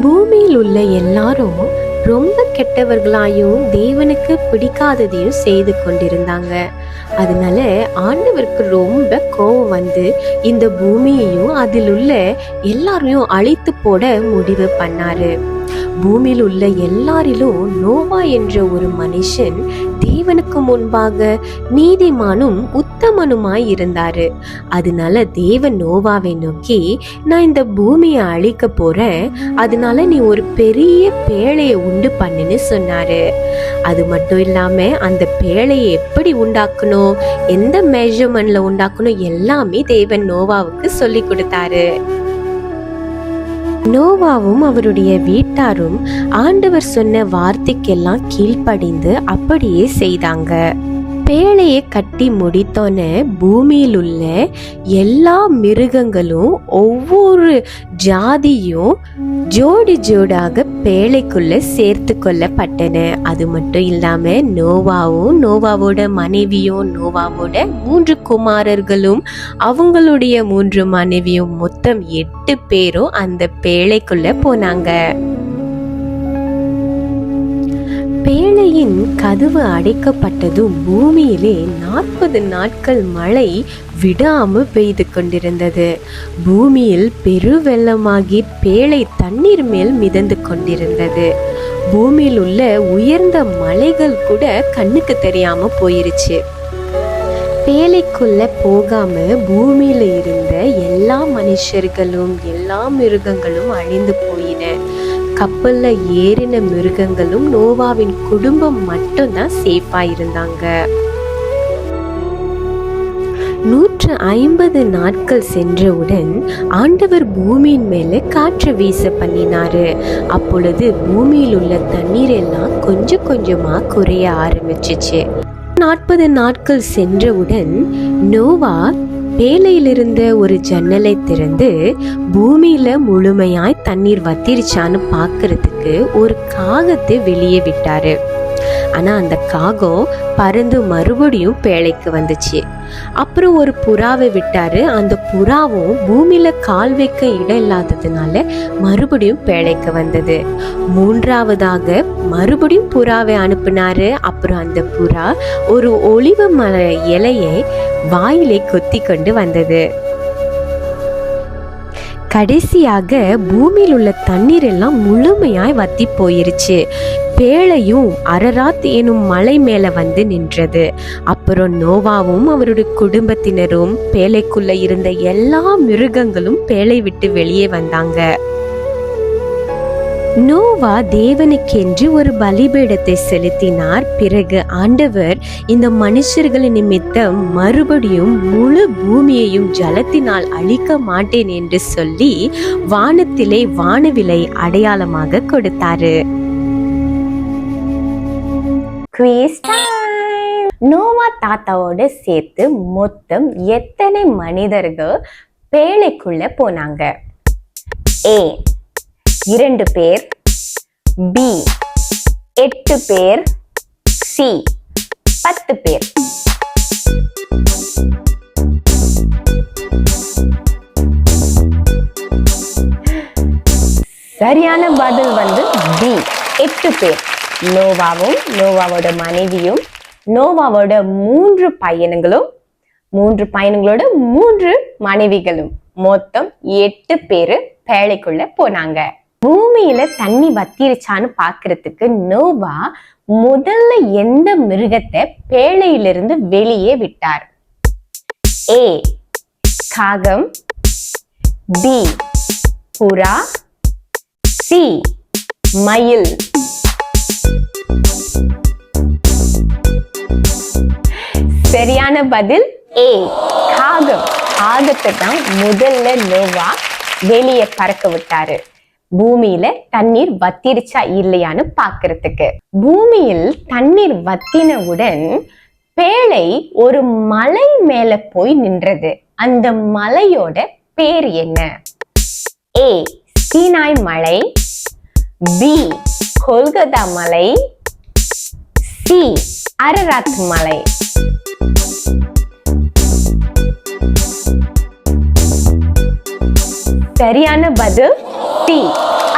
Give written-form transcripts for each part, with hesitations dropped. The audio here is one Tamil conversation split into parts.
பூமியில் உள்ள எல்லாரும் ரொம்ப கெட்டவர்களாயும் தேவனுக்கு பிடிக்காததையும் செய்து கொண்டிருந்தாங்க. அதனால ஆண்டவருக்கு ரொம்ப கோபம் வந்து இந்த பூமியையும் அதில் உள்ள எல்லாரையும் அழித்து போட முடிவு பண்ணாரு. பூமியில் உள்ள எல்லாரிலும் நோவா என்ற ஒரு மனுஷன் தேவனுக்கு முன்பாக நீதிமானும் உத்தமனுமாய் இருந்தாரு. அதனால தேவன் நோவாவை நோக்கி, நான் இந்த பூமியை அழிக்க போறேன், அதனால நீ ஒரு பெரிய பேழையை உண்டு பண்ணுன்னு சொன்னாரு. அது மட்டும் இல்லாம அந்த பேழையை எப்படி உண்டாக்கணும், எந்த மெஷர்மெண்ட்ல உண்டாக்கணும் எல்லாமே தேவன் நோவாவுக்கு சொல்லி கொடுத்தாரு. நோவாவும் அவருடைய வீட்டாரும் ஆண்டவர் சொன்ன வார்த்தைக்கெல்லாம் கீழ்ப்படிந்து அப்படியே செய்தாங்க. பேழையை கட்டி முடித்தோன்னே பூமியில் உள்ள எல்லா மிருகங்களும் ஒவ்வொரு ஜாதியும் ஜோடி ஜோடாக பேழைக்குள்ள சேர்த்து கொள்ளப்பட்டன. அது மட்டும் இல்லாம நோவாவும் நோவாவோட மனைவியும் நோவாவோட 3 குமாரர்களும் அவங்களுடைய 3 மனைவியும் மொத்தம் 8 பேரும் அந்த பேழைக்குள்ள போனாங்க. பேழையின் கதவு அடைக்கப்பட்டதும் பூமியிலே 40 நாட்கள் மழை விடாமல் பெய்து கொண்டிருந்தது. பூமியில் பெருவெள்ளமாகி பேழை தண்ணீர் மேல் மிதந்து கொண்டிருந்தது. பூமியில் உள்ள உயர்ந்த மலைகள் கூட கண்ணுக்கு தெரியாம போயிருச்சு. பேழைக்குள்ள போகாம பூமியில இருந்த எல்லா மனுஷர்களும் எல்லா மிருகங்களும் அழிந்து போயின. கப்பல்ல ஏறின மிருகங்களும் நோவாவின் குடும்பம் மட்டும்தான் சேஃபா இருந்தாங்க. 150 நாட்கள் சென்றவுடன் ஆண்டவர் பூமியின் மேல காற்று வீச பண்ணினாரு. அப்பொழுது பூமியில் உள்ள தண்ணீர் எல்லாம் கொஞ்சம் கொஞ்சமா குறைய ஆரம்பிச்சிச்சு. 40 நாட்கள் சென்றவுடன் நோவா பேழையிலிருந்த ஒரு ஜன்னலை திறந்து பூமியில முழுமையாய் தண்ணீர் வத்திருச்சான்னு பார்க்கறதுக்கு ஒரு காகத்தை வெளியே விட்டாரு. ஆனா அந்த காகம் பறந்து மறுபடியும் பேழைக்கு வந்துச்சு. அப்புறம் ஒரு புறாவை விட்டாரு. அந்த புறாவும் பூமியில கால் வைக்க இடம் இல்லாததுனால மறுபடியும் பேழைக்கு வந்தது. 3ஆவதாக மறுபடியும் புறாவை அனுப்பினாரு. அப்புறம் அந்த புறா ஒரு ஒலிவ மர இலையை வாயிலை கொத்தி கொண்டு வந்தது. கடைசியாக பூமியில் உள்ள தண்ணீர் எல்லாம் முழுமையாய் வத்தி போயிருச்சு. பேழையும் அரராத் எனும் மலை மேல வந்து நின்றது. அப்புறம் நோவாவும் அவருடைய குடும்பத்தினரும் பேழைக்குள்ள இருந்த எல்லா மிருகங்களும் பேழை விட்டு வெளியே வந்தாங்க. நோவா தேவனுக்கென்று ஒரு பலிபீடத்தை செலுத்தினார். பிறகு ஆண்டவர் இந்த மனுஷர்களின் நிமித்தம் மறுபடியும் முழு பூமியையும் ஜலத்தினால் அழிக்க மாட்டேன் என்று சொல்லி வானத்திலே வானவிலை அடையாளமாக கொடுத்தாரு. நோவா தாத்தாவோட சேர்த்து மொத்தம் எத்தனை மனிதர்கள் பேழைக்குள்ள போனாங்க? A 2 பேர், B 8 பேர், C 10 பேர். சரியான பதில் வந்து B 8 பேர். நோவாவும் நோவாவோட மனைவியும் நோவாவோட 3 பையன்களும் 3 பையன்களோட 3 மனைவிகளும் மொத்தம் 8 பேரு பேழைக்குள்ள போனாங்க. பூமியில தண்ணி வத்திருச்சான்னு பாக்குறதுக்கு நோவா முதல்ல எந்த மிருகத்தை பேழையிலிருந்து வெளியே விட்டார்? A காகம், B புறா, C மயில். சரியான பதில் A காகம். காகத்தை தான் முதல்ல நோவா வெளியே பறக்க விட்டாரு, பூமியில தண்ணீர் வத்திருச்சா இல்லையான்னு பாக்குறதுக்கு. பூமியில் தண்ணீர் வத்தினவுடன் பேழை ஒரு மலை மேல போய் நின்றது. அந்த மலையோட பேர் என்ன? A சீனாய் மலை, B கொல்கத்தா மலை, C அரராத் மலை. சரியான பதில் சி,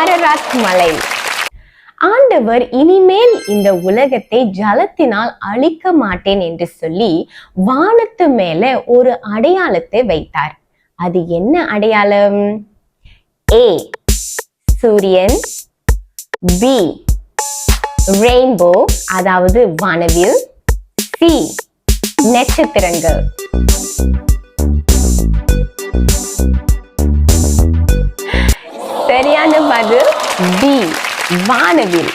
அரராத் மலை. ஆண்டவர் இனிமேல் இந்த உலகத்தை ஜலத்தினால் அழிக்க மாட்டேன் என்று சொல்லி வானத்து மேல ஒரு அடையாளத்தை வைத்தார். அது என்ன அடையாளம்? ஏ, சூரியன். பி, ரெயின்போ, அதாவது வானவில். சி, நட்சத்திரங்கள். சரியான பதில் பி, வானவில்.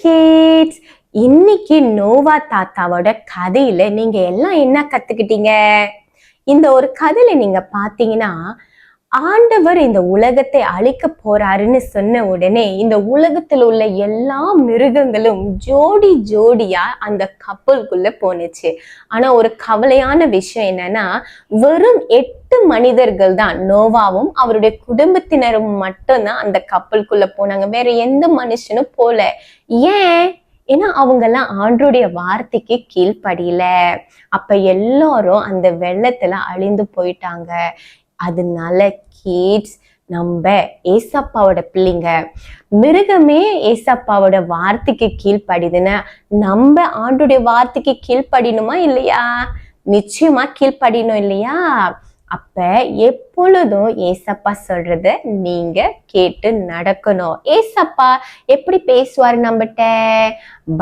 கிட்ஸ், இன்னைக்கு நோவா தாத்தாவோட கதையில நீங்க எல்லாம் என்ன கத்துக்கிட்டீங்க? இந்த ஒரு கதையில நீங்க பாத்தீங்கன்னா, ஆண்டவர் இந்த உலகத்தை அழிக்க போறாருன்னு சொன்ன உடனே இந்த உலகத்துல உள்ள எல்லா மிருகங்களும் ஜோடி ஜோடியா அந்த கப்பலுக்குள்ள போனுச்சு. ஆனா ஒரு கவலையான விஷயம் என்னன்னா, வெறும் 8 மனிதர்கள் தான், நோவாவும் அவருடைய குடும்பத்தினரும் மட்டும்தான் அந்த கப்பலுக்குள்ள போனாங்க. வேற எந்த மனுஷனும் போல. ஏன்? ஏன்னா அவங்க எல்லாம் ஆண்டவருடைய வார்த்தைக்கு கீழ்ப்படியல. அப்ப எல்லாரும் அந்த வெள்ளத்துல அழிந்து போயிட்டாங்க. அதனால கிட்ஸ், நம்ம ஏசப்பாவோட பிள்ளைங்க, மிருகமே ஏசப்பாவோட வார்த்தைக்கு கீழ்ப்படிதுன்னா நம்ம ஆண்டோடைய வார்த்தைக்கு கீழ்ப்படினுமா இல்லையா? நிச்சயமா கீழ்ப்படினும் இல்லையா? அப்ப எப்பொழுதும் ஏசப்பா சொல்றத நீங்க கேட்டு நடக்கணும். ஏசப்பா எப்படி பேசுவாரு நம்மகிட்ட?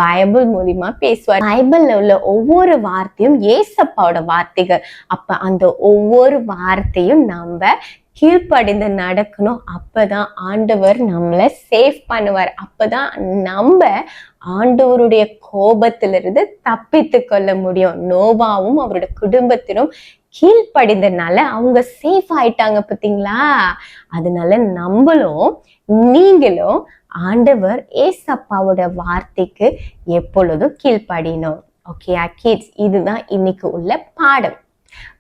பைபிள் மூலியமா பேசுவார். பைபிள்ல உள்ள ஒவ்வொரு வார்த்தையும் ஏசப்பாவோட வார்த்தைகள். அப்ப அந்த ஒவ்வொரு வார்த்தையும் நம்ம கீழ்ப்படிந்து நடக்கணும். அப்பதான் ஆண்டவர் நம்மளை சேவ் பண்ணுவார். அப்பதான் நம்ம ஆண்டவருடைய கோபத்திலிருந்து தப்பித்து கொள்ள முடியும். நோவாவும் அவருடைய குடும்பத்திலும் கீழ்ப்படிந்தனால அவங்க சேஃப் ஆயிட்டாங்க, பார்த்தீங்களா? அதனால நம்மளும் நீங்களும் ஆண்டவர் ஏசப்பாவோட வார்த்தைக்கு எப்பொழுதும் கீழ்ப்படியணும். ஓகேயா கிட்ஸ்? இதுதான் இன்னைக்கு உள்ள பாடம்.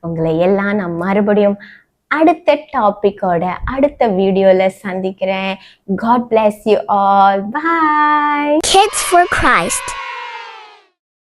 உங்களை எல்லாம் நான் மறுபடியும் அடுத்த டாபிக்கோட அடுத்த வீடியோல சந்திக்கிறேன். God bless you all. Bye. Kids for Christ.